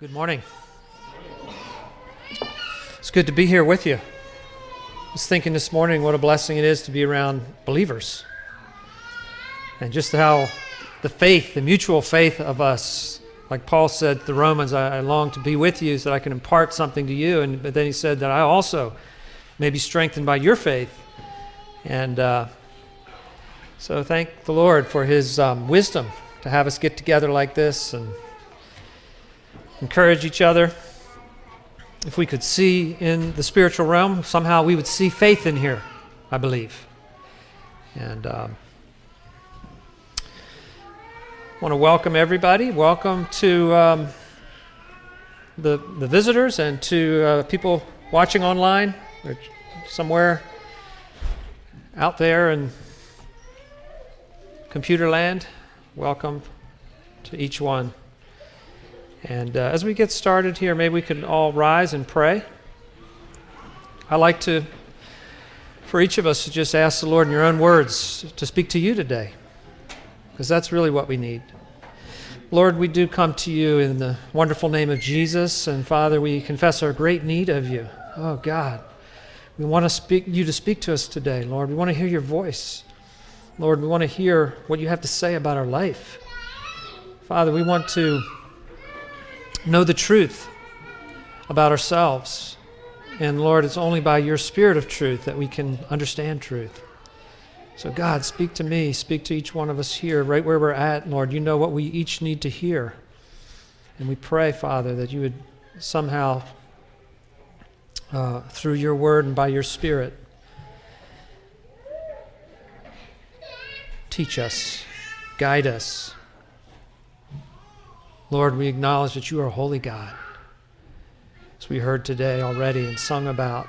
Good morning. It's good to be here with you. I was thinking this morning what a blessing it is to be around believers. And just how the mutual faith of us, like Paul said to the Romans, I long to be with you so that I can impart something to you. But then he said that I also may be strengthened by your faith. And so thank the Lord for his wisdom to have us get together like this and encourage each other. If we could see in the spiritual realm, somehow we would see faith in here, I believe. And want to welcome everybody. Welcome to the visitors and to people watching online or somewhere out there in computer land. Welcome to each one. And as we get started here, maybe we can all rise and pray. I like for each of us to just ask the Lord in your own words to speak to you today, because that's really what we need. Lord, we do come to you in the wonderful name of Jesus, and Father, we confess our great need of you. Oh God, we want you to speak to us today, Lord. We want to hear your voice. Lord, we want to hear what you have to say about our life. Father, we want to know the truth about ourselves. And Lord, it's only by your spirit of truth that we can understand truth. So God, speak to me, speak to each one of us here, right where we're at, Lord. You know what we each need to hear. And we pray, Father, that you would somehow, through your word and by your spirit, teach us, guide us. Lord, we acknowledge that you are a holy God, as we heard today already and sung about.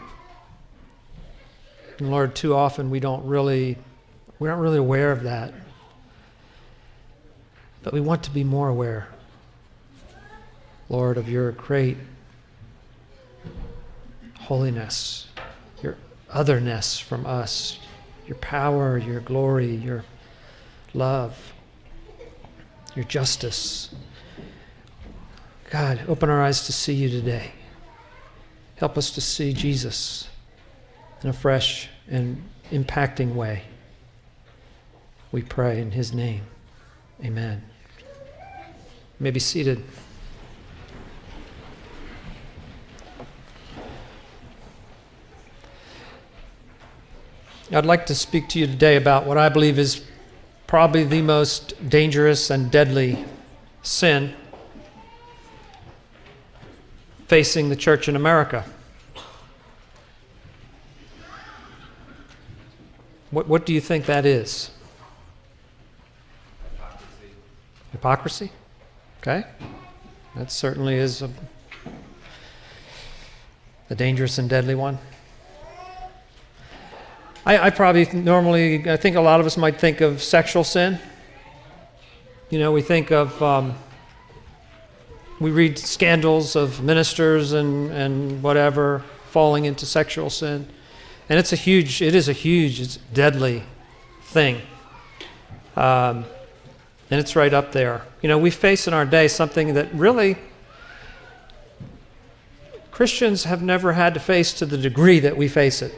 And Lord, too often we aren't really aware of that. But we want to be more aware, Lord, of your great holiness, your otherness from us, your power, your glory, your love, your justice. God, open our eyes to see you today. Help us to see Jesus in a fresh and impacting way. We pray in his name. Amen. You may be seated. I'd like to speak to you today about what I believe is probably the most dangerous and deadly sin facing the church in America. What do you think that is? Hypocrisy? Okay. That certainly is a dangerous and deadly one. I think a lot of us might think of sexual sin. You know, we think of we read scandals of ministers and whatever falling into sexual sin. And it is a huge, it's deadly thing. And it's right up there. You know, we face in our day something that really Christians have never had to face to the degree that we face it.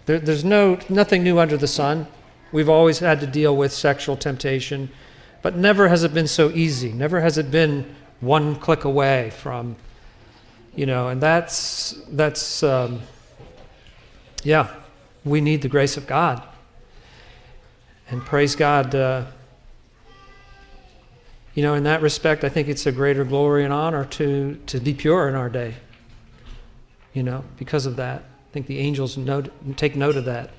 There's nothing new under the sun. We've always had to deal with sexual temptation, but never has it been so easy. Never has it been one click away from, and we need the grace of God. And praise God, in that respect, I think it's a greater glory and honor to be pure in our day, because of that. I think the angels take note of that.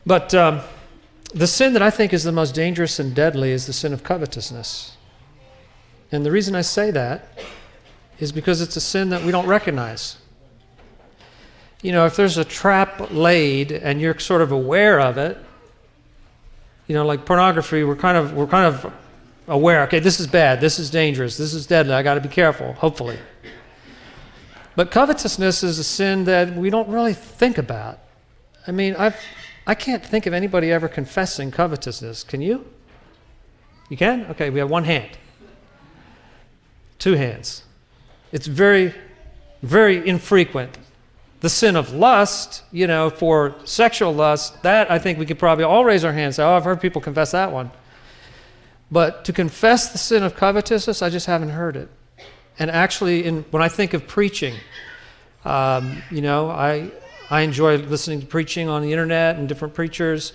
But the sin that I think is the most dangerous and deadly is the sin of covetousness. And the reason I say that is because it's a sin that we don't recognize. If there's a trap laid and you're sort of aware of it, like pornography, we're kind of aware. Okay, this is bad. This is dangerous. This is deadly. I got to be careful. Hopefully. But covetousness is a sin that we don't really think about. I mean, I can't think of anybody ever confessing covetousness. Can you? You can? Okay, we have one hand. Two hands. It's very, very infrequent. The sin of lust, for sexual lust, that I think we could probably all raise our hands. Oh, I've heard people confess that one. But to confess the sin of covetousness, I just haven't heard it. And actually, when I think of preaching, I enjoy listening to preaching on the internet and different preachers.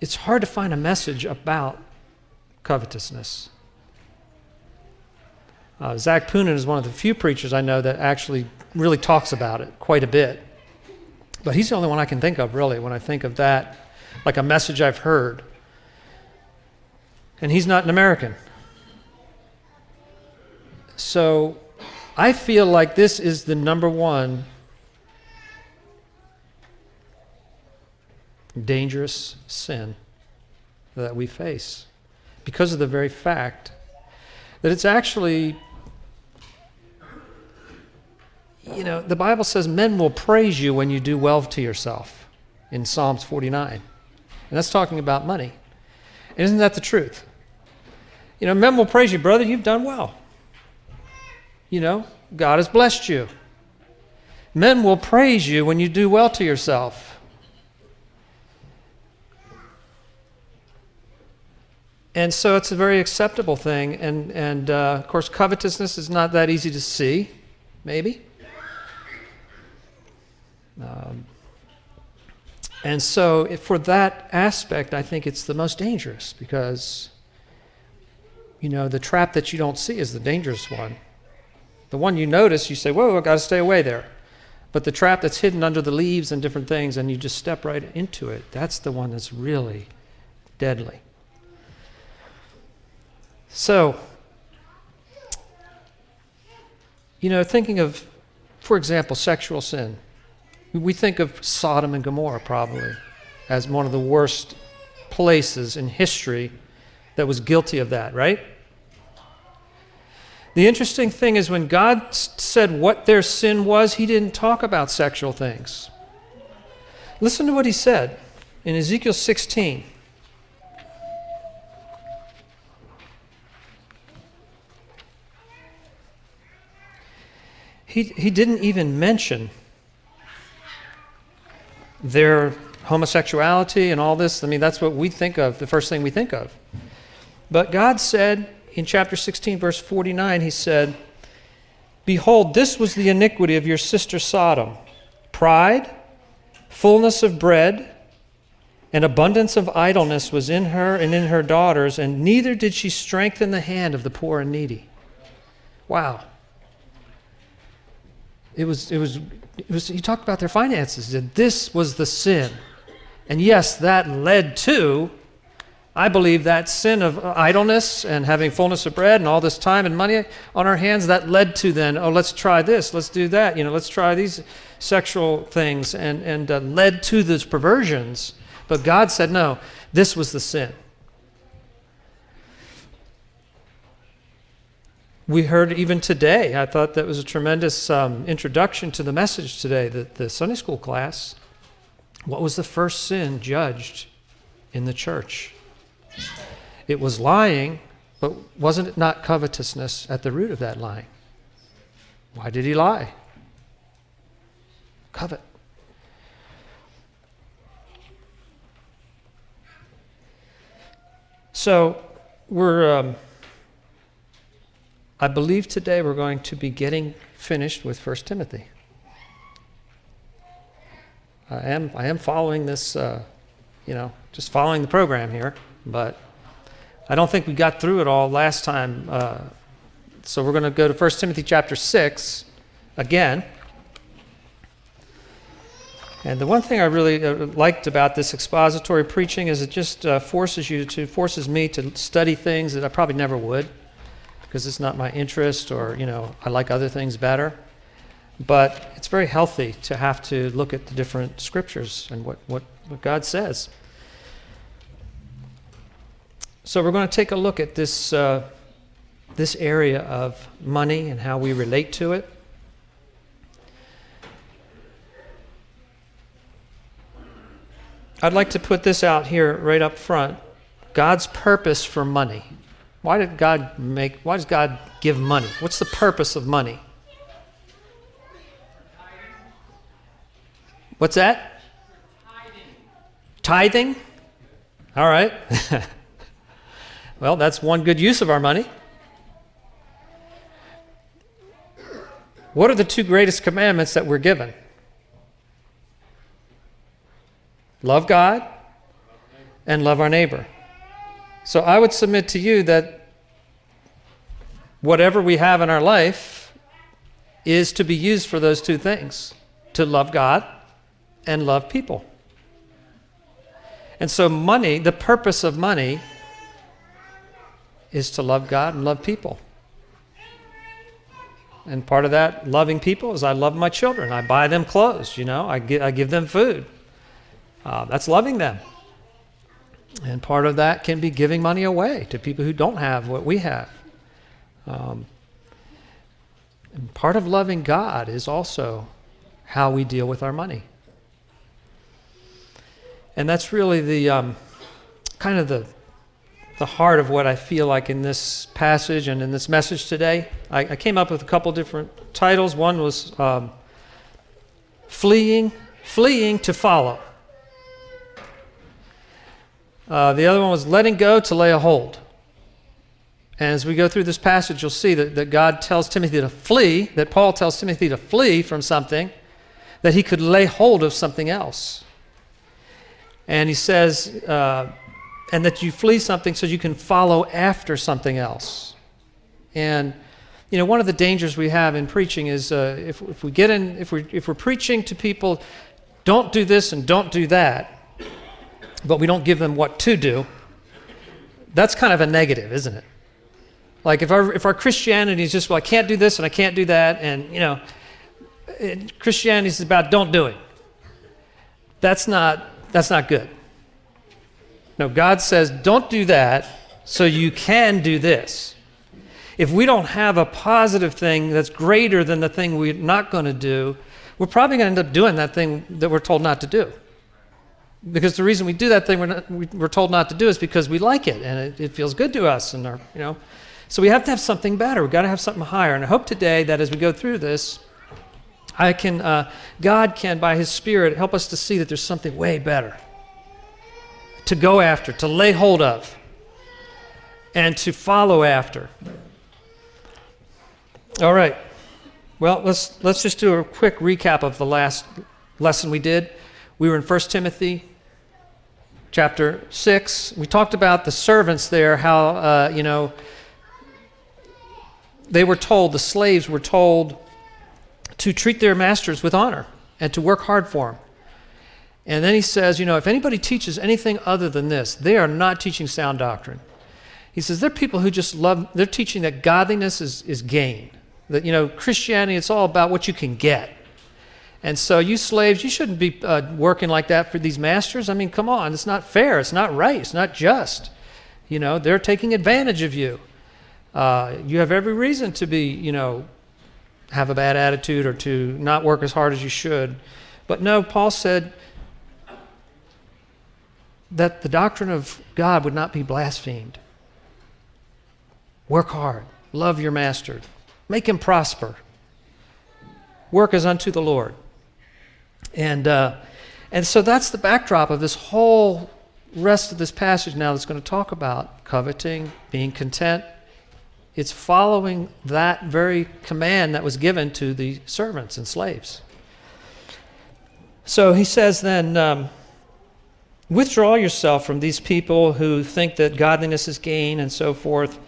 It's hard to find a message about covetousness. Zach Poonen is one of the few preachers I know that actually really talks about it quite a bit. But he's the only one I can think of, really, when I think of that, like a message I've heard. And he's not an American. So I feel like this is the number one dangerous sin that we face because of the very fact that it's actually, the Bible says men will praise you when you do well to yourself in Psalms 49. And that's talking about money. And isn't that the truth? Men will praise you, brother, you've done well. God has blessed you. Men will praise you when you do well to yourself. And so it's a very acceptable thing. And of course, covetousness is not that easy to see, maybe. And so for that aspect, I think it's the most dangerous because, the trap that you don't see is the dangerous one. The one you notice, you say, whoa, I've got to stay away there. But the trap that's hidden under the leaves and different things, and you just step right into it, that's the one that's really deadly. So, thinking of, for example, sexual sin, we think of Sodom and Gomorrah probably as one of the worst places in history that was guilty of that, right? The interesting thing is when God said what their sin was, he didn't talk about sexual things. Listen to what he said in Ezekiel 16. He didn't even mention their homosexuality and all this. I mean, that's what we think of, the first thing we think of. But God said in chapter 16, verse 49, he said, "Behold, this was the iniquity of your sister Sodom, pride, fullness of bread, and abundance of idleness was in her and in her daughters, and neither did she strengthen the hand of the poor and needy." Wow. It was. He talked about their finances, that this was the sin. And yes, that led to, I believe, that sin of idleness and having fullness of bread and all this time and money on our hands, that led to then, let's try this, let's do that, let's try these sexual things, and led to those perversions. But God said, no, this was the sin. We heard even today, I thought that was a tremendous introduction to the message today, the Sunday school class. What was the first sin judged in the church? It was lying, but wasn't it not covetousness at the root of that lying? Why did he lie? Covet. So I believe today we're going to be getting finished with 1 Timothy. I am following this, just following the program here, but I don't think we got through it all last time. So we're going to go to 1 Timothy chapter 6 again. And the one thing I really liked about this expository preaching is it just forces me to study things that I probably never would, because it's not my interest, or I like other things better. But it's very healthy to have to look at the different scriptures and what God says. So we're going to take a look at this area of money and how we relate to it. I'd like to put this out here right up front. God's purpose for money. Why does God give money? What's the purpose of money? What's that? Tithing? All right. Well, that's one good use of our money. What are the two greatest commandments that we're given? Love God and love our neighbor. So I would submit to you that whatever we have in our life is to be used for those two things, to love God and love people. And so money, the purpose of money is to love God and love people. And part of that loving people is I love my children. I buy them clothes, I give them food. That's loving them. And part of that can be giving money away to people who don't have what we have. And part of loving God is also how we deal with our money. And that's really the kind of the heart of what I feel like in this passage and in this message today. I came up with a couple different titles. One was fleeing to follow. The other one was letting go to lay a hold. And as we go through this passage, you'll see that God tells Timothy to flee, that Paul tells Timothy to flee from something, that he could lay hold of something else. And he says, and that you flee something so you can follow after something else. And one of the dangers we have in preaching is if we're preaching to people, don't do this and don't do that, but we don't give them what to do, that's kind of a negative, isn't it? Like if our Christianity is just, well, I can't do this and I can't do that, and Christianity is about don't do it. That's not good. No, God says don't do that so you can do this. If we don't have a positive thing that's greater than the thing we're not going to do, we're probably going to end up doing that thing that we're told not to do. Because the reason we do that thing we're told not to do is because we like it and it feels good to us, and so we have to have something better. We've got to have something higher. And I hope today that as we go through this, God can, by His Spirit, help us to see that there's something way better to go after, to lay hold of, and to follow after. All right. Well, let's just do a quick recap of the last lesson we did. We were in 1 Timothy chapter 6. We talked about the servants there, how, they were told, the slaves were told to treat their masters with honor and to work hard for them. And then he says, if anybody teaches anything other than this, they are not teaching sound doctrine. He says, they're people who just they're teaching that godliness is gain. That, Christianity, it's all about what you can get. And so you slaves, you shouldn't be working like that for these masters. I mean, come on, it's not fair, it's not right, it's not just. They're taking advantage of you. You have every reason to be, have a bad attitude or to not work as hard as you should. But no, Paul said that the doctrine of God would not be blasphemed. Work hard, love your master, make him prosper. Work as unto the Lord. And so that's the backdrop of this whole rest of this passage now that's going to talk about coveting, being content. It's following that very command that was given to the servants and slaves. So he says then, withdraw yourself from these people who think that godliness is gain and so forth.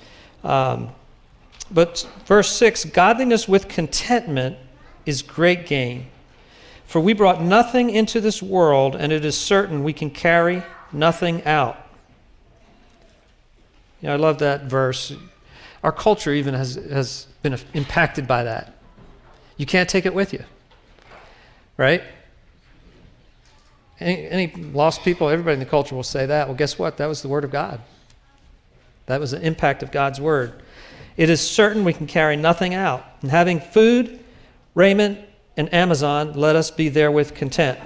But verse 6, godliness with contentment is great gain. For we brought nothing into this world, and it is certain we can carry nothing out. I love that verse. Our culture even has been impacted by that. You can't take it with you, right? Any lost people, everybody in the culture will say that. Well, guess what? That was the Word of God. That was the impact of God's Word. It is certain we can carry nothing out. And having food, raiment, and Amazon, let us be therewith content.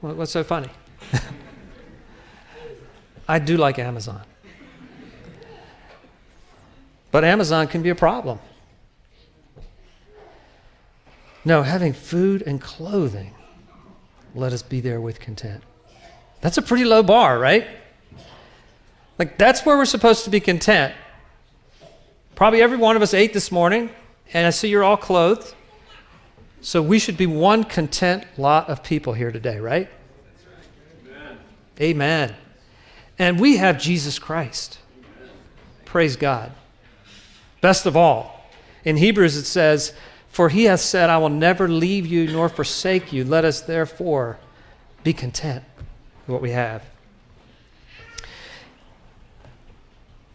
Well, what's so funny? I do like Amazon. But Amazon can be a problem. No, having food and clothing, let us be there with content. That's a pretty low bar, right? Like, that's where we're supposed to be content. Probably every one of us ate this morning, and I see you're all clothed. So we should be one content lot of people here today, right? Amen. Amen. And we have Jesus Christ. Praise God. Best of all, in Hebrews it says, "For he hath said, I will never leave you nor forsake you. Let us therefore be content with what we have."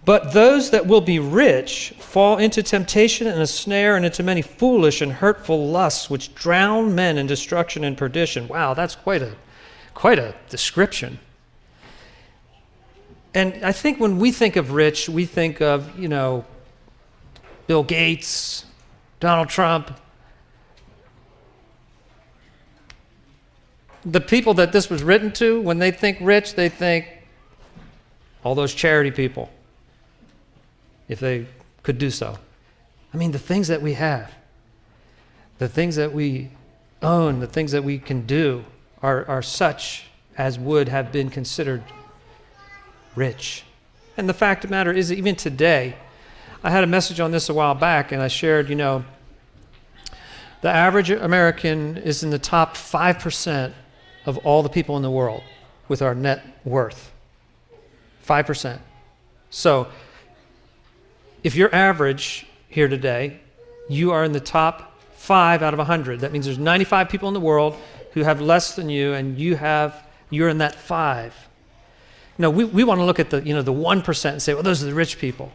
But those that will be rich fall into temptation and a snare and into many foolish and hurtful lusts, which drown men in destruction and perdition. Wow, that's quite a description. And I think when we think of rich, we think of, Bill Gates, Donald Trump. The people that this was written to, when they think rich, they think all those charity people, if they could do so. I mean, the things that we have, the things that we own, the things that we can do are such as would have been considered rich. And the fact of the matter is, even today, I had a message on this a while back, and I shared, the average American is in the top 5% of all the people in the world with our net worth. 5%. So, if you're average here today, you are in the top 5 out of 100. That means there's 95 people in the world who have less than you, and you're in that 5. We want to look at the 1% and say, well, those are the rich people.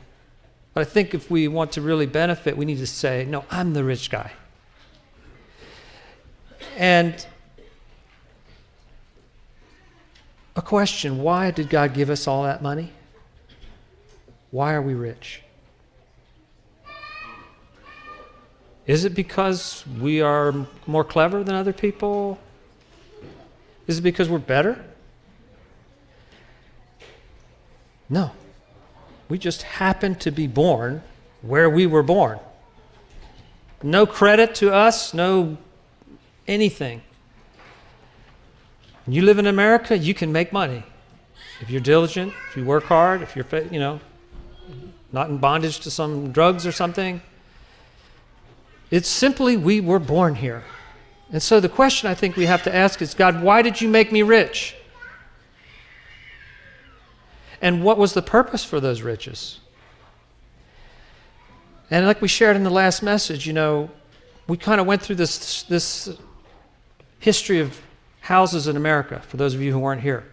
But I think if we want to really benefit, we need to say, no, I'm the rich guy. And a question, why did God give us all that money? Why are we rich? Is it because we are more clever than other people? Is it because we're better? No. We just happen to be born where we were born. No credit to us, no anything. When you live in America, you can make money. If you're diligent, if you work hard, if you're, not in bondage to some drugs or something. It's simply we were born here. And so the question I think we have to ask is, God, why did you make me rich? And what was the purpose for those riches? And like we shared in the last message, we kind of went through this history of houses in America, for those of you who weren't here.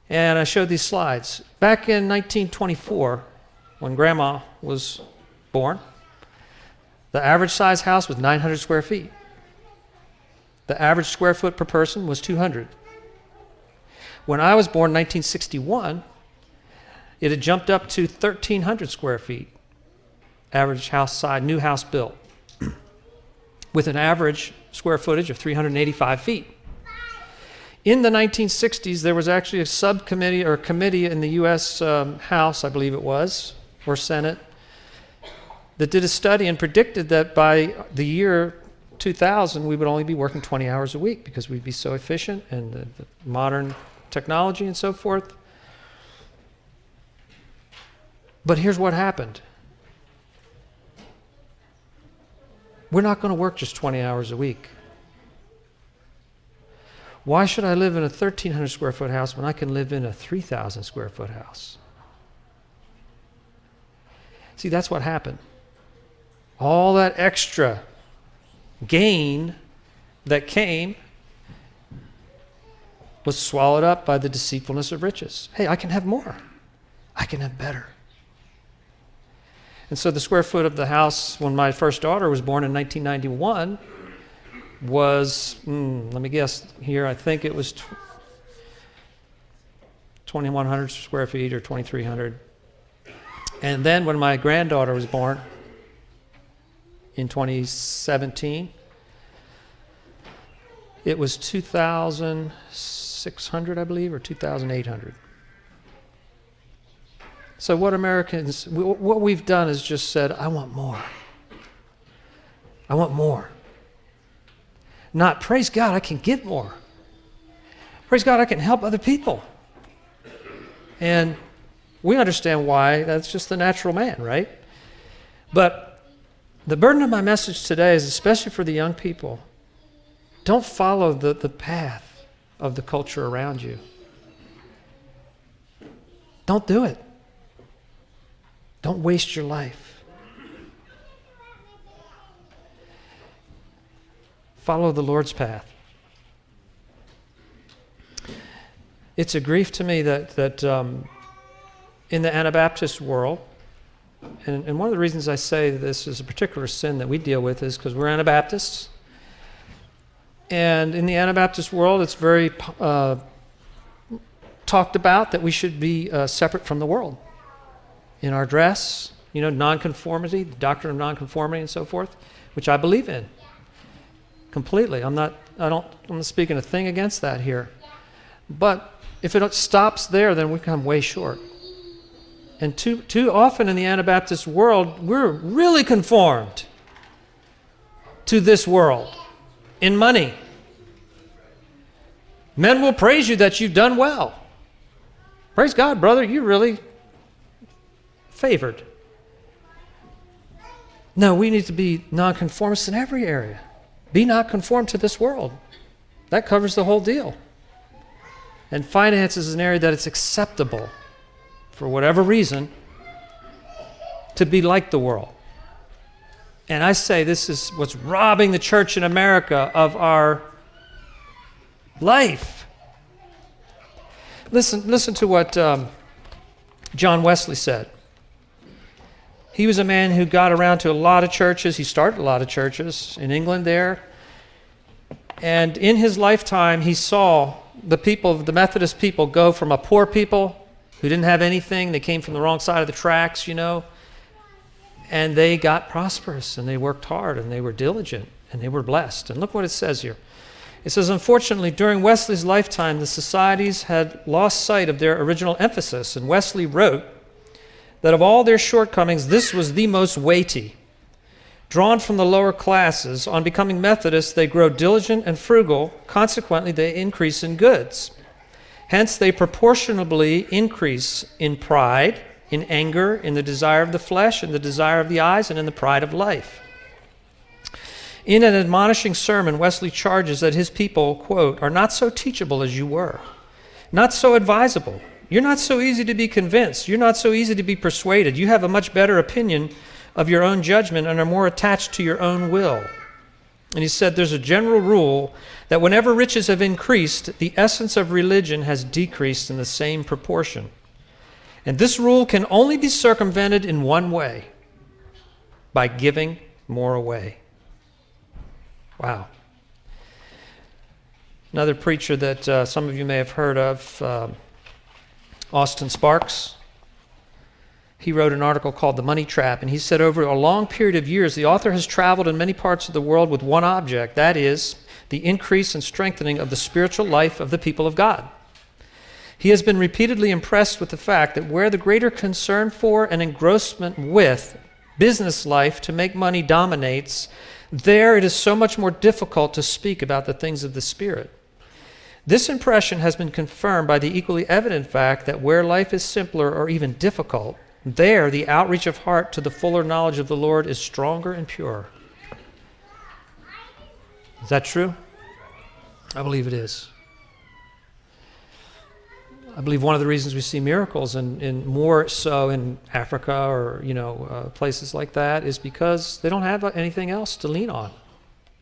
And I showed these slides. Back in 1924, when Grandma was born, the average size house was 900 square feet. The average square foot per person was 200. When I was born in 1961, it had jumped up to 1,300 square feet, average house size, new house built, with an average square footage of 385 feet. In the 1960s, there was actually a subcommittee or committee in the U.S. House, I believe it was, or Senate, that did a study and predicted that by the year 2000, we would only be working 20 hours a week because we'd be so efficient and the modern technology and so forth. But here's what happened. We're not going to work just 20 hours a week. Why should I live in a 1,300 square foot house when I can live in a 3,000 square foot house? See, that's what happened. All that extra gain that came was swallowed up by the deceitfulness of riches. Hey, I can have more. I can have better. And so the square foot of the house when my first daughter was born in 1991 was, let me guess here, I think it was 2,100 square feet or 2,300. And then when my granddaughter was born in 2017, it was 2,600, I believe, or 2,800. So what we've done is just said, I want more. I want more. Not, praise God, I can give more. Praise God, I can help other people. And we understand why. That's just the natural man, right? But the burden of my message today is especially for the young people. Don't follow the path of the culture around you. Don't do it. Don't waste your life. Follow the Lord's path. It's a grief to me that in the Anabaptist world, and one of the reasons I say this is a particular sin that we deal with is because we're Anabaptists. And in the Anabaptist world, it's very talked about that we should be separate from the world. In our dress, non-conformity, the doctrine of non-conformity and so forth, which I believe in completely. I'm not speaking a thing against that here. But if it stops there, then we come way short. And too often in the Anabaptist world, we're really conformed to this world in money. Men will praise you that you've done well. Praise God, brother, you're really favored. No, we need to be nonconformists in every area. Be not conformed to this world. That covers the whole deal. And finance is an area that it's acceptable, for whatever reason, to be like the world. And I say this is what's robbing the church in America of our life. Listen to what John Wesley said. He was a man who got around to a lot of churches. He started a lot of churches in England there. And in his lifetime, he saw the Methodist people go from a poor people who didn't have anything. They came from the wrong side of the tracks, and they got prosperous, and they worked hard, and they were diligent, and they were blessed. And look what it says here. It says, unfortunately, during Wesley's lifetime, the societies had lost sight of their original emphasis, and Wesley wrote that of all their shortcomings, this was the most weighty. Drawn from the lower classes, on becoming Methodists, they grow diligent and frugal. Consequently, they increase in goods. Hence, they proportionably increase in pride, in anger, in the desire of the flesh, in the desire of the eyes, and in the pride of life. In an admonishing sermon, Wesley charges that his people, quote, are not so teachable as you were, not so advisable. You're not so easy to be convinced. You're not so easy to be persuaded. You have a much better opinion of your own judgment and are more attached to your own will. And he said there's a general rule that whenever riches have increased, the essence of religion has decreased in the same proportion. And this rule can only be circumvented in one way, by giving more away. Wow. Another preacher that some of you may have heard of, Austin Sparks, he wrote an article called The Money Trap, and he said over a long period of years, the author has traveled in many parts of the world with one object, that is, the increase and strengthening of the spiritual life of the people of God. He has been repeatedly impressed with the fact that where the greater concern for and engrossment with business life to make money dominates, there it is so much more difficult to speak about the things of the Spirit. This impression has been confirmed by the equally evident fact that where life is simpler or even difficult, there the outreach of heart to the fuller knowledge of the Lord is stronger and purer. Is that true? I believe it is. I believe one of the reasons we see miracles, and more so in Africa or places like that, is because they don't have anything else to lean on.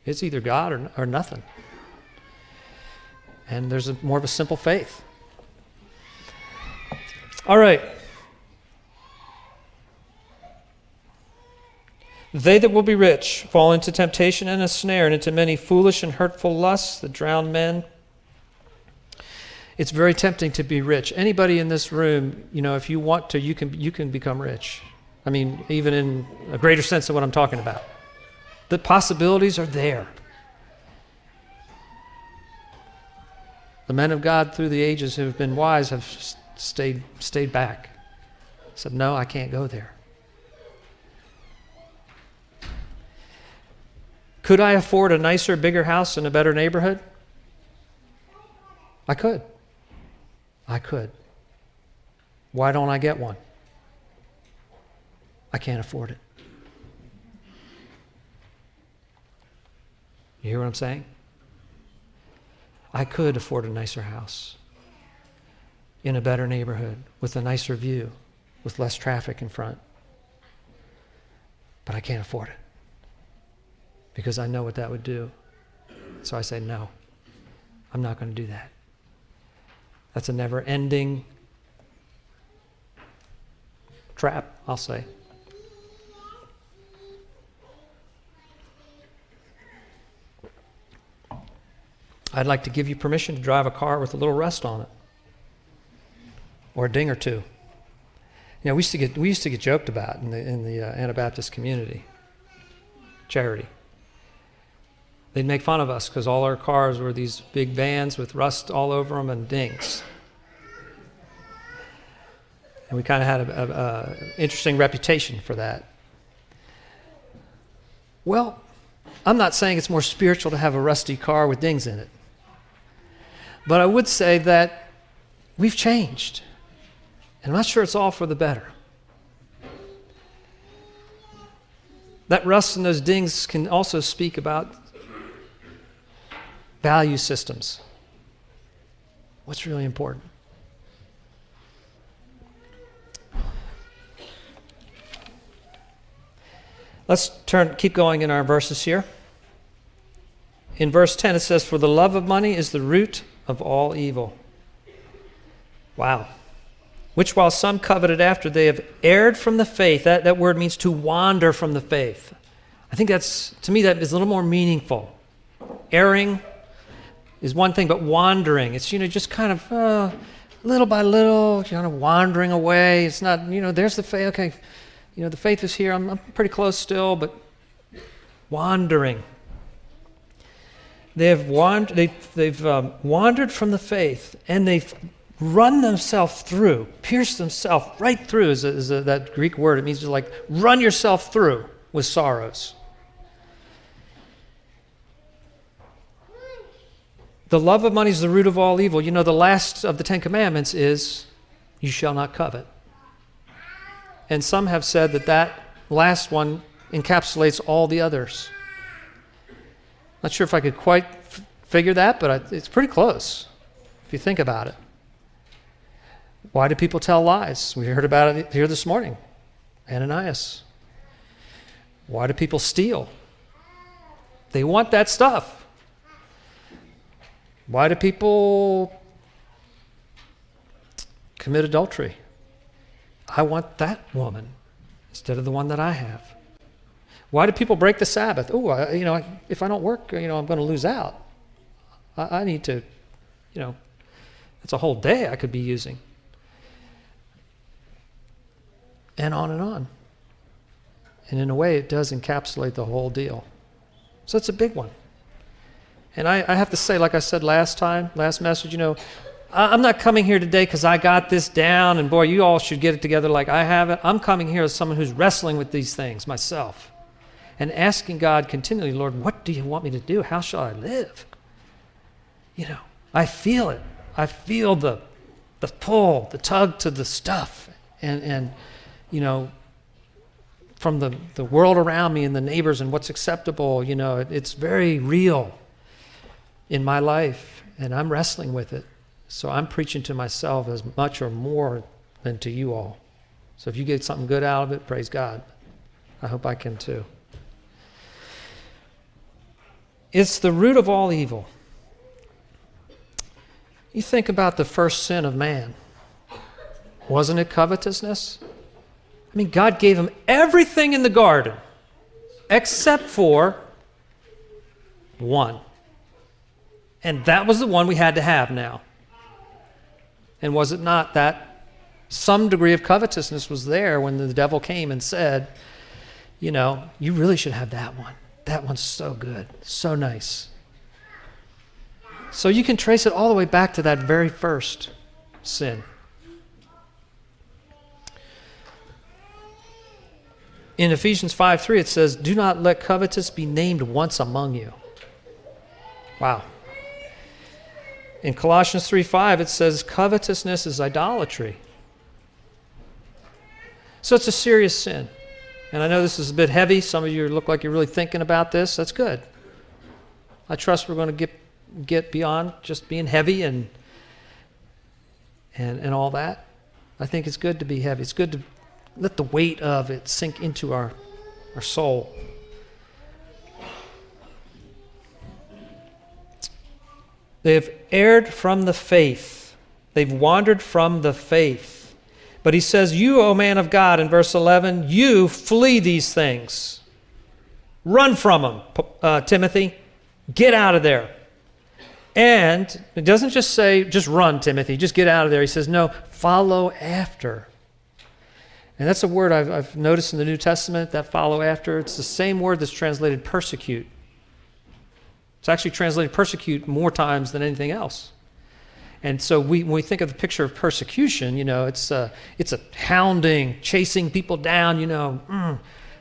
It's either God or nothing. And there's more of a simple faith. All right. They that will be rich fall into temptation and a snare, and into many foolish and hurtful lusts that drown men. It's very tempting to be rich. Anybody in this room, if you want to, you can become rich. I mean, even in a greater sense of what I'm talking about. The possibilities are there. The men of God through the ages who have been wise have stayed back. said, no, I can't go there. Could I afford a nicer, bigger house in a better neighborhood? I could. I could. Why don't I get one? I can't afford it. You hear what I'm saying? I could afford a nicer house in a better neighborhood with a nicer view, with less traffic in front. But I can't afford it because I know what that would do. So I say, no, I'm not going to do that. That's a never-ending trap, I'll say. I'd like to give you permission to drive a car with a little rust on it, or a ding or two. You know, we used to get joked about in the Anabaptist community, charity. They'd make fun of us because all our cars were these big vans with rust all over them and dings. And we kind of had an interesting reputation for that. Well, I'm not saying it's more spiritual to have a rusty car with dings in it. But I would say that we've changed. And I'm not sure it's all for the better. That rust and those dings can also speak about value systems. What's really important? Let's keep going in our verses here. In verse 10 it says, "For the love of money is the root of all evil." Wow. "Which while some coveted after, they have erred from the faith." That word means to wander from the faith. I think to me, that is a little more meaningful. Erring is one thing, but wandering, it's, just kind of little by little, kind of wandering away. It's not, there's the faith. Okay, the faith is here. I'm pretty close still, but wandering. They've wandered from the faith, and they've run themselves through, pierced themselves right through is that Greek word. It means to like run yourself through with sorrows. The love of money is the root of all evil. The last of the 10 Commandments is, you shall not covet. And some have said that last one encapsulates all the others. Not sure if I could quite figure that, but it's pretty close if you think about it. Why do people tell lies? We heard about it here this morning. Ananias. Why do people steal? They want that stuff. Why do people commit adultery? I want that woman instead of the one that I have. Why do people break the Sabbath? If I don't work, I'm going to lose out. I need to, it's a whole day I could be using. And on and on. And in a way, it does encapsulate the whole deal. So it's a big one. And I have to say, like I said last message, I'm not coming here today because I got this down and boy, you all should get it together like I have it. I'm coming here as someone who's wrestling with these things myself and asking God continually, Lord, what do you want me to do? How shall I live? I feel it. I feel the pull, the tug to the stuff. And from the world around me and the neighbors and what's acceptable, it's very real in my life, and I'm wrestling with it. So I'm preaching to myself as much or more than to you all. So if you get something good out of it, praise God. I hope I can too. It's the root of all evil. You think about the first sin of man. Wasn't it covetousness? God gave him everything in the garden except for one. And that was the one we had to have now. And was it not that some degree of covetousness was there when the devil came and said, you really should have that one. That one's so good, so nice. So you can trace it all the way back to that very first sin. in Ephesians 5:3, it says, do not let covetous be named once among you. Wow. In Colossians 3:5, it says, covetousness is idolatry. So it's a serious sin. And I know this is a bit heavy. Some of you look like you're really thinking about this. That's good. I trust we're going to get beyond just being heavy and all that. I think it's good to be heavy. It's good to let the weight of it sink into our soul. They have erred from the faith. They've wandered from the faith. But he says, you, O man of God, in verse 11, you flee these things. Run from them, Timothy. Get out of there. And it doesn't just say, just run, Timothy. Just get out of there. He says, no, follow after. And that's a word I've noticed in the New Testament, that follow after. It's the same word that's translated persecute. It's actually translated persecute more times than anything else. And so when we think of the picture of persecution, it's a hounding, chasing people down,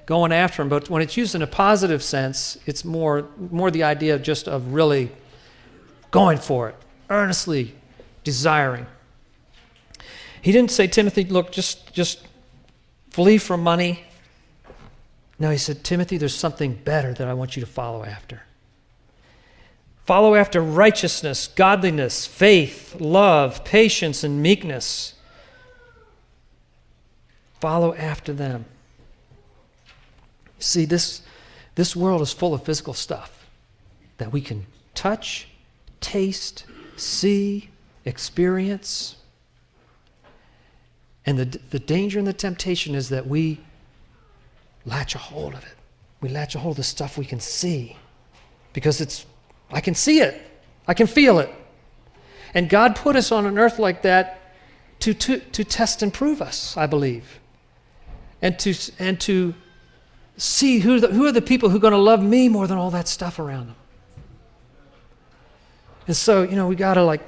going after them. But when it's used in a positive sense, it's more the idea of really going for it, earnestly desiring. He didn't say, Timothy, look, just flee from money. No, he said, Timothy, there's something better that I want you to follow after. Follow after righteousness, godliness, faith, love, patience, and meekness. Follow after them. See, this world is full of physical stuff that we can touch, taste, see, experience. And the danger and the temptation is that we latch a hold of it. We latch a hold of the stuff we can see because I can see it. I can feel it. And God put us on an earth like that to test and prove us, I believe. And to see who are the people who are going to love me more than all that stuff around them. And so, we got to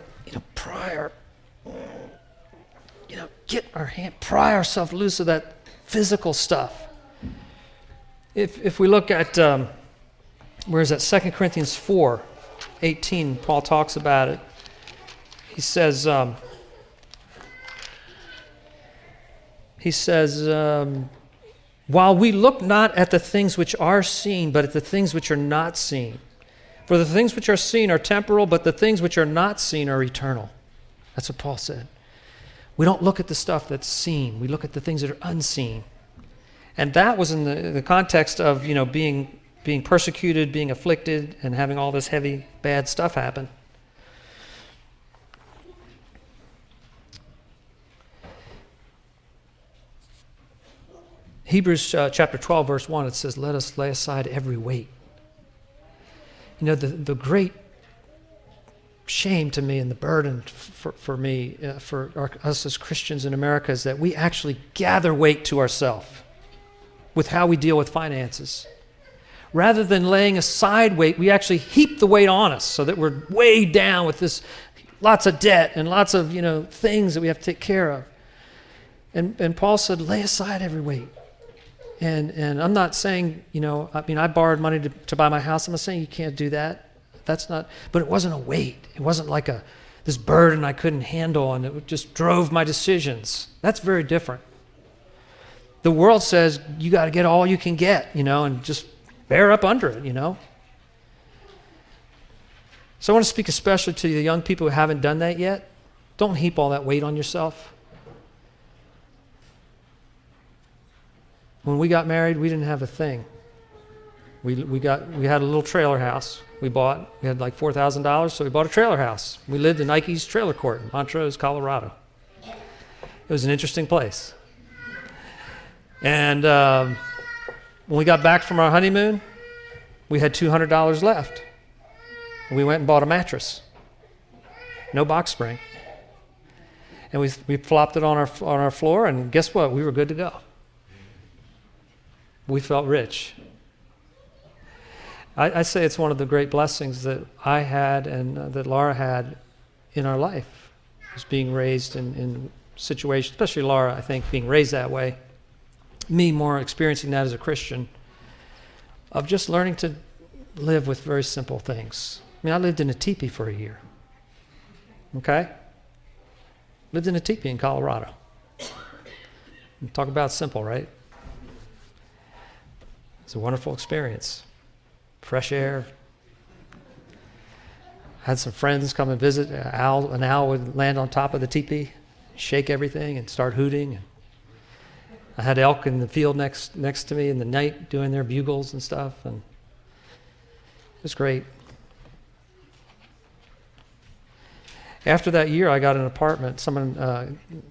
pry ourselves loose of that physical stuff. If we look at, where is that? 2 Corinthians 4:18, Paul talks about it. He says, while we look not at the things which are seen, but at the things which are not seen. For the things which are seen are temporal, but the things which are not seen are eternal. That's what Paul said. We don't look at the stuff that's seen. We look at the things that are unseen. And that was in the context of, being persecuted, being afflicted, and having all this heavy, bad stuff happen. Hebrews chapter 12, verse 1, it says, let us lay aside every weight. The great shame to me and the burden for me, for us as Christians in America, is that we actually gather weight to ourselves with how we deal with finances. Rather than laying aside weight, we actually heap the weight on us so that we're weighed down with this lots of debt and lots of things that we have to take care of. And Paul said, lay aside every weight. And I'm not saying, I borrowed money to buy my house. I'm not saying you can't do that. That's not, but it wasn't a weight. It wasn't like this burden I couldn't handle and it just drove my decisions. That's very different. The world says you got to get all you can get, and just bear up under it, So I want to speak especially to the young people who haven't done that yet. Don't heap all that weight on yourself. When we got married, we didn't have a thing. We had a little trailer house we bought. We had like $4,000, so we bought a trailer house. We lived in Nike's trailer court in Montrose, Colorado. It was an interesting place. And when we got back from our honeymoon, we had $200 left. We went and bought a mattress. No box spring. And we flopped it on our floor, and guess what? We were good to go. We felt rich. I say it's one of the great blessings that I had and that Laura had in our life, was being raised in situations, especially Laura, I think, being raised that way. me more experiencing that as a Christian, of just learning to live with very simple things. I mean, I lived in a teepee for a year. Okay? Lived in a teepee in Colorado. Talk about simple, right? It's a wonderful experience. Fresh air. Had some friends come and visit. An owl would land on top of the teepee, shake everything, and start hooting. I had elk in the field next to me in the night doing their bugles and stuff, and it was great. After that year, I got an apartment.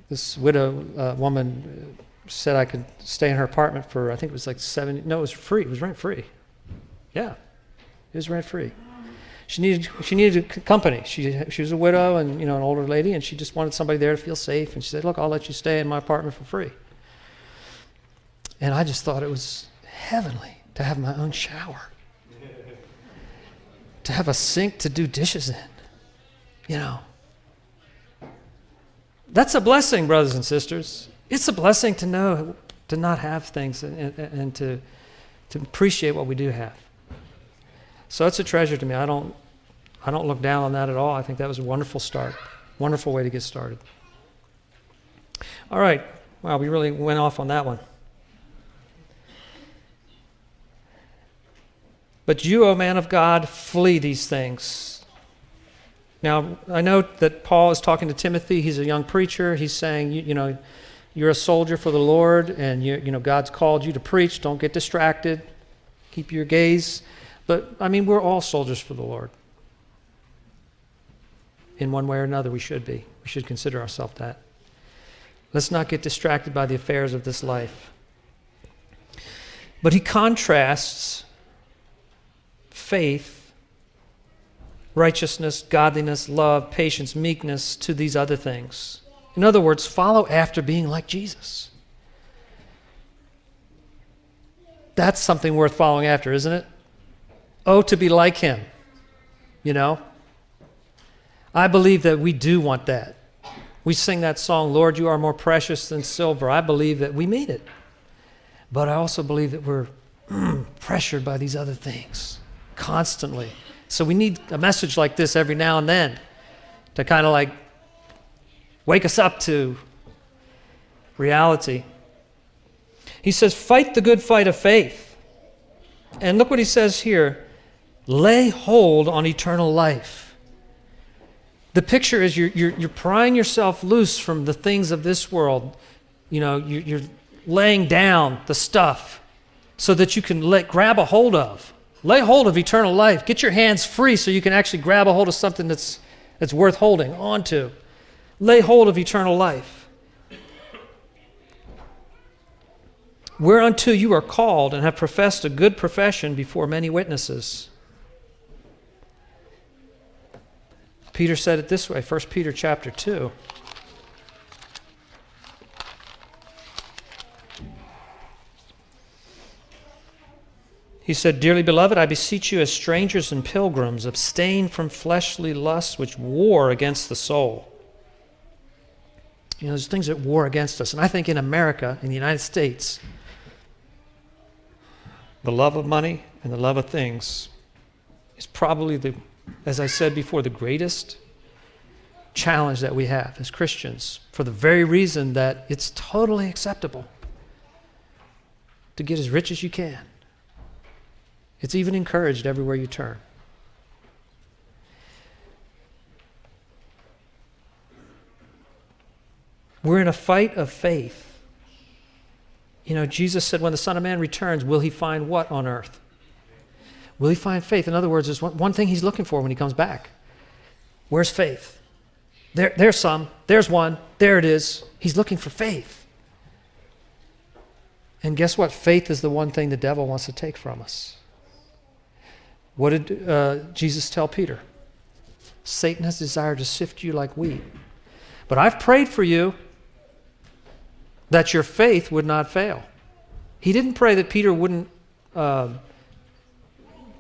This widow woman said I could stay in her apartment for, I think it was like it was free. It was rent-free. Yeah, it was rent-free. She needed company. She was a widow and, an older lady, and she just wanted somebody there to feel safe. And she said, look, I'll let you stay in my apartment for free. And I just thought it was heavenly to have my own shower, to have a sink to do dishes in, That's a blessing, brothers and sisters. It's a blessing to know to not have things and to appreciate what we do have. So it's a treasure to me. I don't look down on that at all. I think that was a wonderful start, wonderful way to get started. All right. Wow, we really went off on that one. But you, O man of God, flee these things. Now, I know that Paul is talking to Timothy. He's a young preacher. He's saying, you're a soldier for the Lord, and God's called you to preach. Don't get distracted. Keep your gaze. But, we're all soldiers for the Lord. In one way or another, we should be. We should consider ourselves that. Let's not get distracted by the affairs of this life. But he contrasts faith, righteousness, godliness, love, patience, meekness to these other things. In other words, follow after being like Jesus. That's something worth following after, isn't it? Oh, to be like him. I believe that we do want that. We sing that song, Lord, you are more precious than silver. I believe that we mean it. But I also believe that we're pressured by these other things constantly. So we need a message like this every now and then to kind of wake us up to reality. He says, fight the good fight of faith. And look what he says here. Lay hold on eternal life. The picture is you're prying yourself loose from the things of this world. You're laying down the stuff so that you can grab a hold of. Lay hold of eternal life. Get your hands free so you can actually grab a hold of something that's worth holding on to. Lay hold of eternal life. Whereunto you are called and have professed a good profession before many witnesses. Peter said it this way, 1 Peter chapter 2. He said, Dearly beloved, I beseech you as strangers and pilgrims, abstain from fleshly lusts which war against the soul. There's things that war against us. And I think in America, in the United States, the love of money and the love of things is probably, as I said before, the greatest challenge that we have as Christians, for the very reason that it's totally acceptable to get as rich as you can. It's even encouraged everywhere you turn. We're in a fight of faith. Jesus said, when the Son of Man returns, will he find what on earth? Will he find faith? In other words, there's one thing he's looking for when he comes back. Where's faith? There's some. There's one. There it is. He's looking for faith. And guess what? Faith is the one thing the devil wants to take from us. What did Jesus tell Peter? Satan has desired to sift you like wheat. But I've prayed for you that your faith would not fail. He didn't pray that Peter wouldn't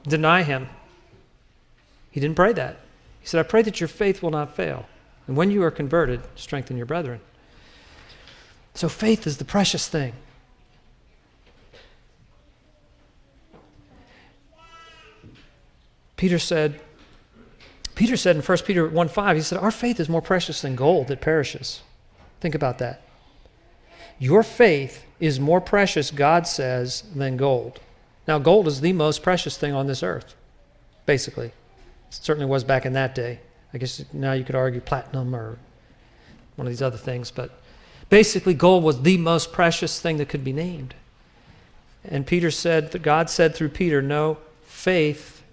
deny him. He didn't pray that. He said, I pray that your faith will not fail. And when you are converted, strengthen your brethren. So faith is the precious thing. Peter said in 1 Peter 1:5, he said, our faith is more precious than gold that perishes. Think about that. Your faith is more precious, God says, than gold. Now, gold is the most precious thing on this earth, basically. It certainly was back in that day. I guess now you could argue platinum or one of these other things, but basically gold was the most precious thing that could be named. And Peter said, that God said through Peter, no, faith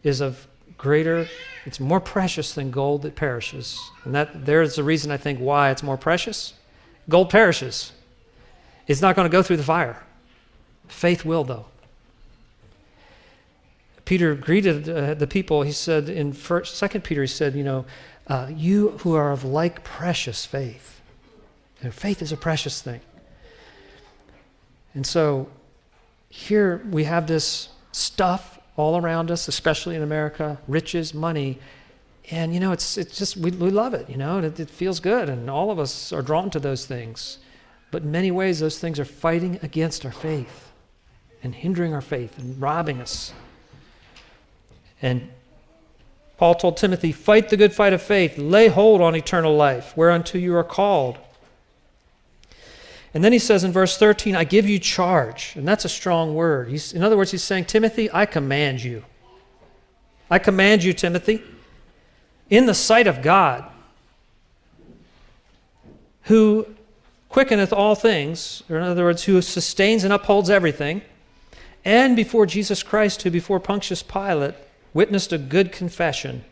is of greater, it's more precious than gold that perishes. And there's the reason I think why it's more precious. Gold perishes. It's not going to go through the fire. Faith will, though. Peter greeted the people. He said in 2 Peter, he said, you who are of like precious faith. And faith is a precious thing. And so here we have this stuff all around us, especially in America, riches, money. And, it's just, we love it, and it feels good. And all of us are drawn to those things. But in many ways, those things are fighting against our faith and hindering our faith and robbing us. And Paul told Timothy, fight the good fight of faith, lay hold on eternal life, whereunto you are called. And then he says in verse 13, I give you charge. And that's a strong word. In other words, he's saying, Timothy, I command you. I command you, Timothy, in the sight of God, who quickeneth all things, or in other words, who sustains and upholds everything, and before Jesus Christ, who before Pontius Pilate witnessed a good confession.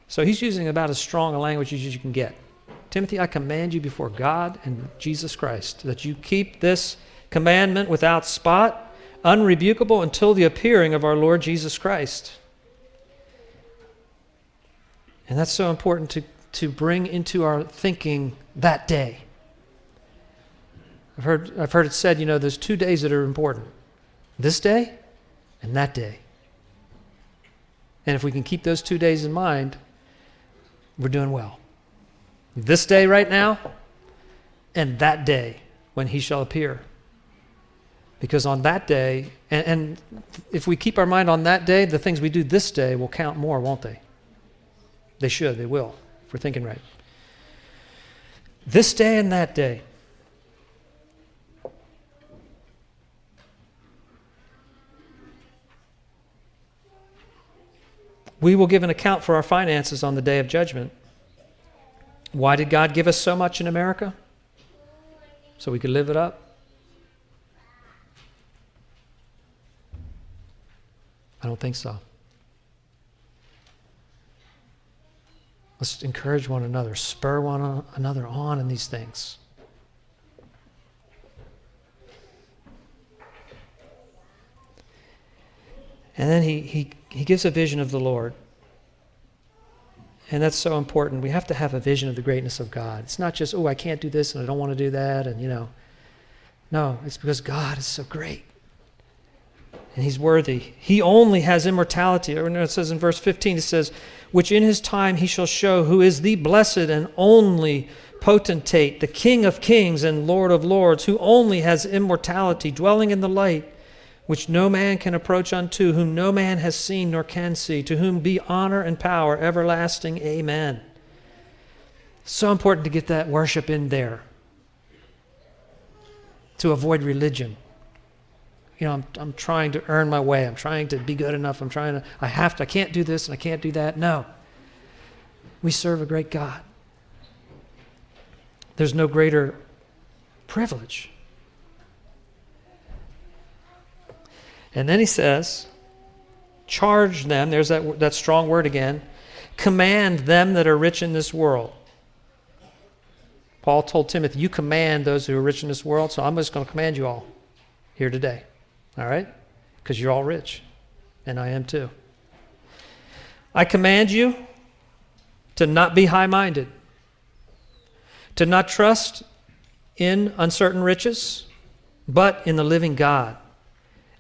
So he's using about as strong a language as you can get. Timothy, I command you before God and Jesus Christ that you keep this commandment without spot, unrebukable, until the appearing of our Lord Jesus Christ. And that's so important to bring into our thinking that day. I've heard it said, there's 2 days that are important. This day and that day. And if we can keep those 2 days in mind, we're doing well. This day right now and that day when he shall appear. Because on that day, and if we keep our mind on that day, the things we do this day will count more, won't they? They should, they will, if we're thinking right. This day and that day. We will give an account for our finances on the day of judgment. Why did God give us so much in America? So we could live it up? I don't think so. Let's encourage one another, spur one another on in these things. And then he gives a vision of the Lord. And that's so important. We have to have a vision of the greatness of God. It's not just, I can't do this and I don't want to do that. And, No, it's because God is so great. And he's worthy. He only has immortality. Or it says in verse 15, it says, which in his time he shall show who is the blessed and only potentate, the King of kings and Lord of lords, who only has immortality, dwelling in the light, which no man can approach unto, whom no man has seen nor can see, to whom be honor and power everlasting. Amen. So important to get that worship in there, to avoid religion. I'm trying to earn my way. I'm trying to be good enough. I can't do this and I can't do that. No. We serve a great God. There's no greater privilege. And then he says, charge them, there's that strong word again, command them that are rich in this world. Paul told Timothy, you command those who are rich in this world, so I'm just going to command you all here today. All right? Because you're all rich, and I am too. I command you to not be high-minded, to not trust in uncertain riches, but in the living God.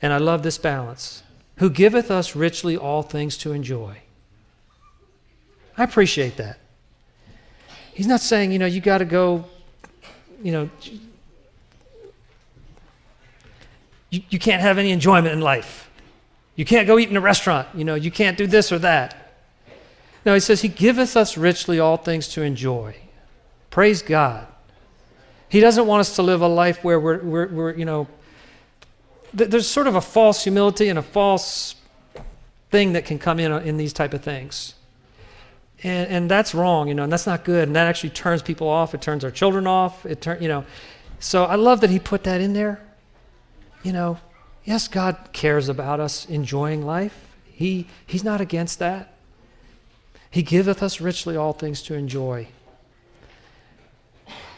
And I love this balance. Who giveth us richly all things to enjoy. I appreciate that. He's not saying, you got to go, you can't have any enjoyment in life. You can't go eat in a restaurant. You can't do this or that. No, he says he giveth us richly all things to enjoy. Praise God. He doesn't want us to live a life where we're there's sort of a false humility and a false thing that can come in these type of things. And that's wrong, and that's not good. And that actually turns people off. It turns our children off. So I love that he put that in there. Yes, God cares about us enjoying life. He's not against that. He giveth us richly all things to enjoy.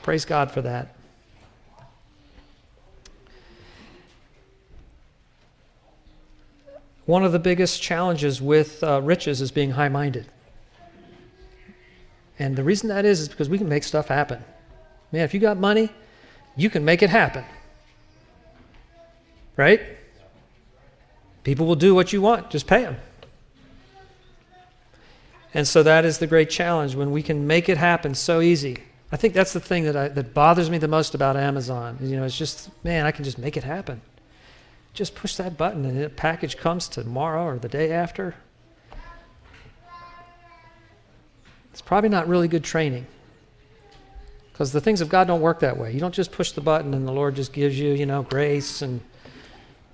Praise God for that. One of the biggest challenges with riches is being high-minded. And the reason that is because we can make stuff happen. Man, if you got money, you can make it happen. Right? People will do what you want. Just pay them. And so that is the great challenge when we can make it happen so easy. I think that's the thing that bothers me the most about Amazon. It's just, man, I can just make it happen. Just push that button and the package comes tomorrow or the day after. It's probably not really good training. Because the things of God don't work that way. You don't just push the button and the Lord just gives you, grace and...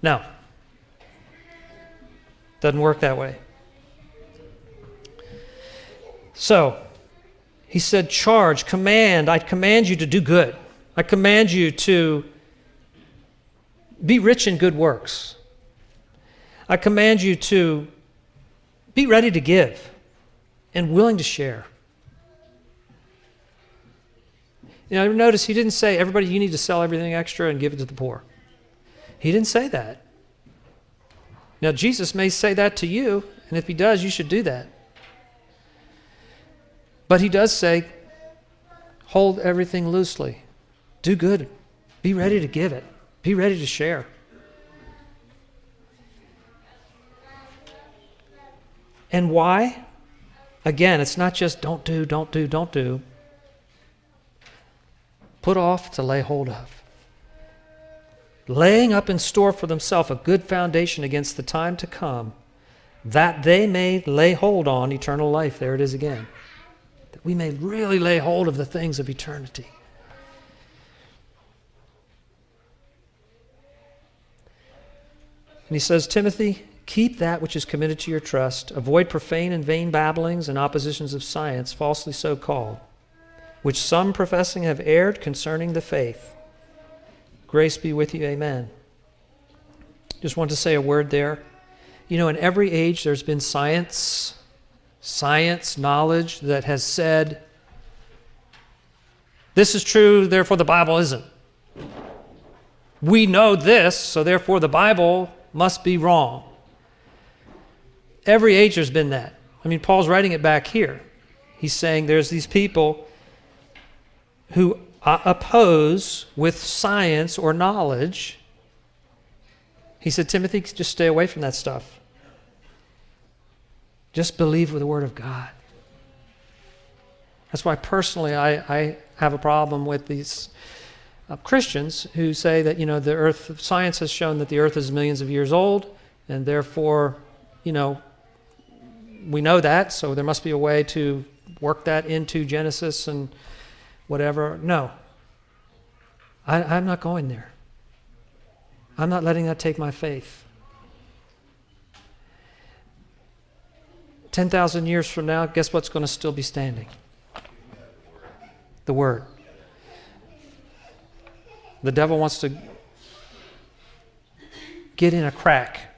No. Doesn't work that way. So, he said, charge, command. I command you to do good. I command you to be rich in good works. I command you to be ready to give and willing to share. Notice he didn't say, everybody, you need to sell everything extra and give it to the poor. He didn't say that. Now, Jesus may say that to you, and if he does, you should do that. But he does say, hold everything loosely. Do good. Be ready to give it. Be ready to share. And why? Again, it's not just don't do. Put off to lay hold of. Laying up in store for themselves a good foundation against the time to come, that they may lay hold on eternal life. There it is again. That we may really lay hold of the things of eternity. And he says, Timothy, keep that which is committed to your trust. Avoid profane and vain babblings and oppositions of science, falsely so called, which some professing have erred concerning the faith. Grace be with you, amen. Just want to say a word there. In every age there's been science, knowledge that has said, this is true, therefore the Bible isn't. We know this, so therefore the Bible must be wrong. Every age there's been that. Paul's writing it back here. He's saying there's these people who oppose with science or knowledge. He said, Timothy, just stay away from that stuff. Just believe with the Word of God. That's why personally I have a problem with these Christians who say that, the earth, science has shown that the earth is millions of years old, and therefore, we know that, so there must be a way to work that into Genesis and whatever. No. I'm not going there. I'm not letting that take my faith. 10,000 years from now, guess what's going to still be standing? The Word. The devil wants to get in a crack,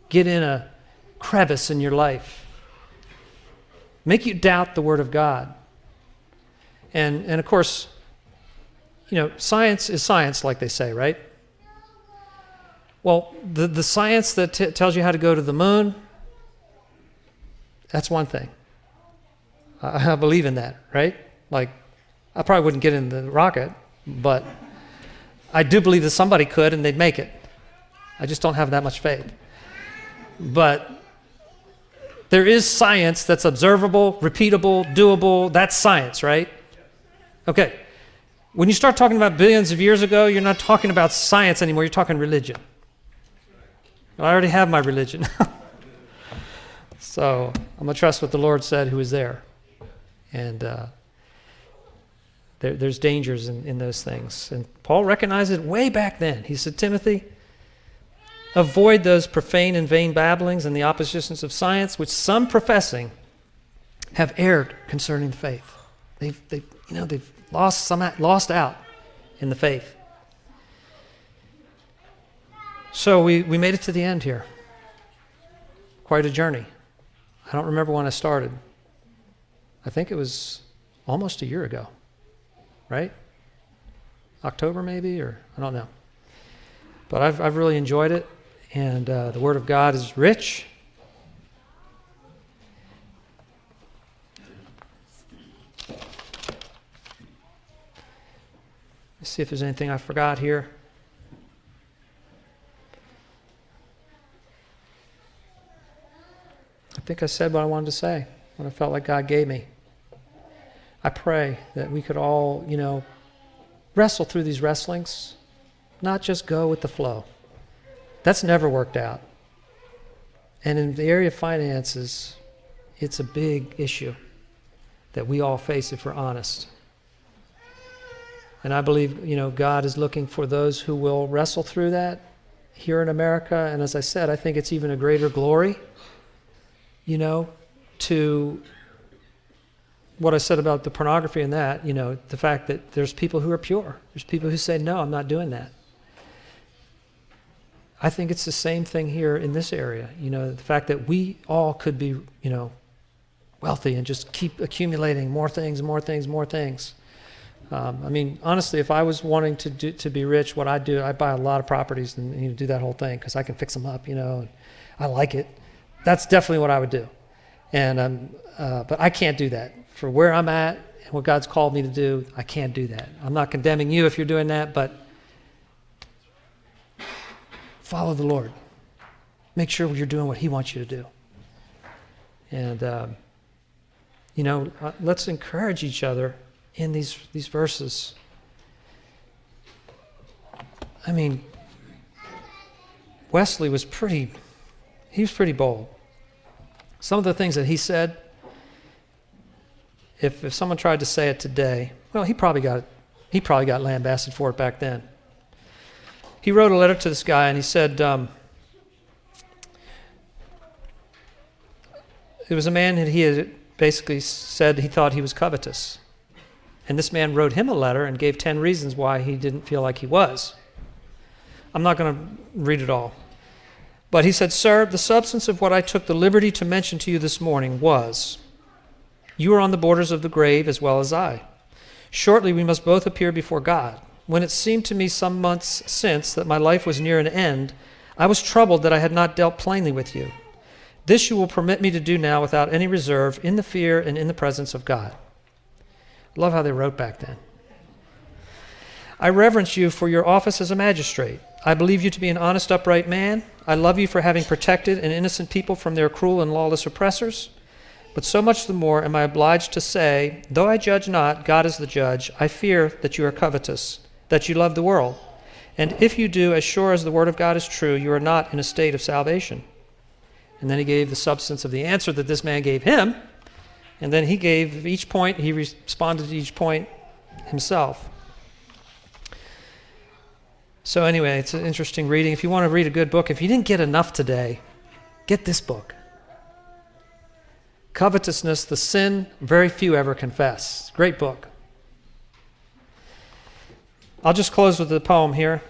get in a crevice in your life, make you doubt the Word of God. And of course, science is science, like they say, right? Well, the science that tells you how to go to the moon, that's one thing. I believe in that, right? Like, I probably wouldn't get in the rocket, but I do believe that somebody could and they'd make it. I just don't have that much faith. But there is science that's observable, repeatable, doable. That's science, right? Okay. When you start talking about billions of years ago, you're not talking about science anymore. You're talking religion. But I already have my religion. So I'm going to trust what the Lord said, who is there. And there's dangers in those things. And Paul recognized it way back then. He said, Timothy, avoid those profane and vain babblings and the oppositions of science, which some professing have erred concerning the faith. They've lost out in the faith. So we made it to the end here. Quite a journey. I don't remember when I started. I think it was almost a year ago, right? October maybe, or I don't know. But I've really enjoyed it, and the Word of God is rich. Let's see if there's anything I forgot here. I think I said what I wanted to say, what I felt like God gave me. I pray that we could all, wrestle through these wrestlings, not just go with the flow. That's never worked out. And in the area of finances, it's a big issue that we all face if we're honest. And I believe, God is looking for those who will wrestle through that here in America. And as I said, I think it's even a greater glory, to what I said about the pornography and that, the fact that there's people who are pure. There's people who say, no, I'm not doing that. I think it's the same thing here in this area. The fact that we all could be, wealthy and just keep accumulating more things, more things, more things. Honestly, if I was wanting to be rich, what I'd do, I'd buy a lot of properties and do that whole thing because I can fix them up, and I like it. That's definitely what I would do. And but I can't do that. For where I'm at and what God's called me to do, I can't do that. I'm not condemning you if you're doing that, but follow the Lord. Make sure you're doing what He wants you to do. And, let's encourage each other in these verses. Wesley was pretty bold. Some of the things that he said, if someone tried to say it today, well, he probably got lambasted for it back then. He wrote a letter to this guy and he said, it was a man that he had basically said he thought he was covetous. And this man wrote him a letter and gave 10 reasons why he didn't feel like he was. I'm not going to read it all. But he said, Sir, the substance of what I took the liberty to mention to you this morning was, you are on the borders of the grave as well as I. Shortly we must both appear before God. When it seemed to me some months since that my life was near an end, I was troubled that I had not dealt plainly with you. This you will permit me to do now without any reserve, in the fear and in the presence of God. I love how they wrote back then. I reverence you for your office as a magistrate. I believe you to be an honest, upright man. I love you for having protected an innocent people from their cruel and lawless oppressors. But so much the more am I obliged to say, though I judge not, God is the judge, I fear that you are covetous, that you love the world. And if you do, as sure as the word of God is true, you are not in a state of salvation. And then he gave the substance of the answer that this man gave him. And then he gave each point, he responded to each point himself. So anyway, it's an interesting reading. If you want to read a good book, if you didn't get enough today, get this book. Covetousness, the sin very few ever confess. Great book. I'll just close with the poem here.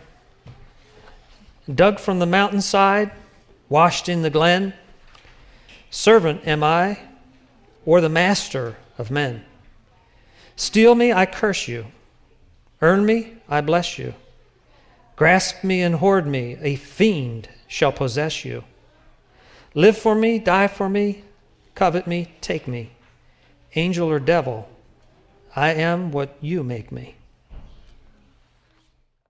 Dug from the mountainside, washed in the glen, servant am I, or the master of men. Steal me, I curse you. Earn me, I bless you. Grasp me and hoard me, a fiend shall possess you. Live for me, die for me, covet me, take me. Angel or devil, I am what you make me.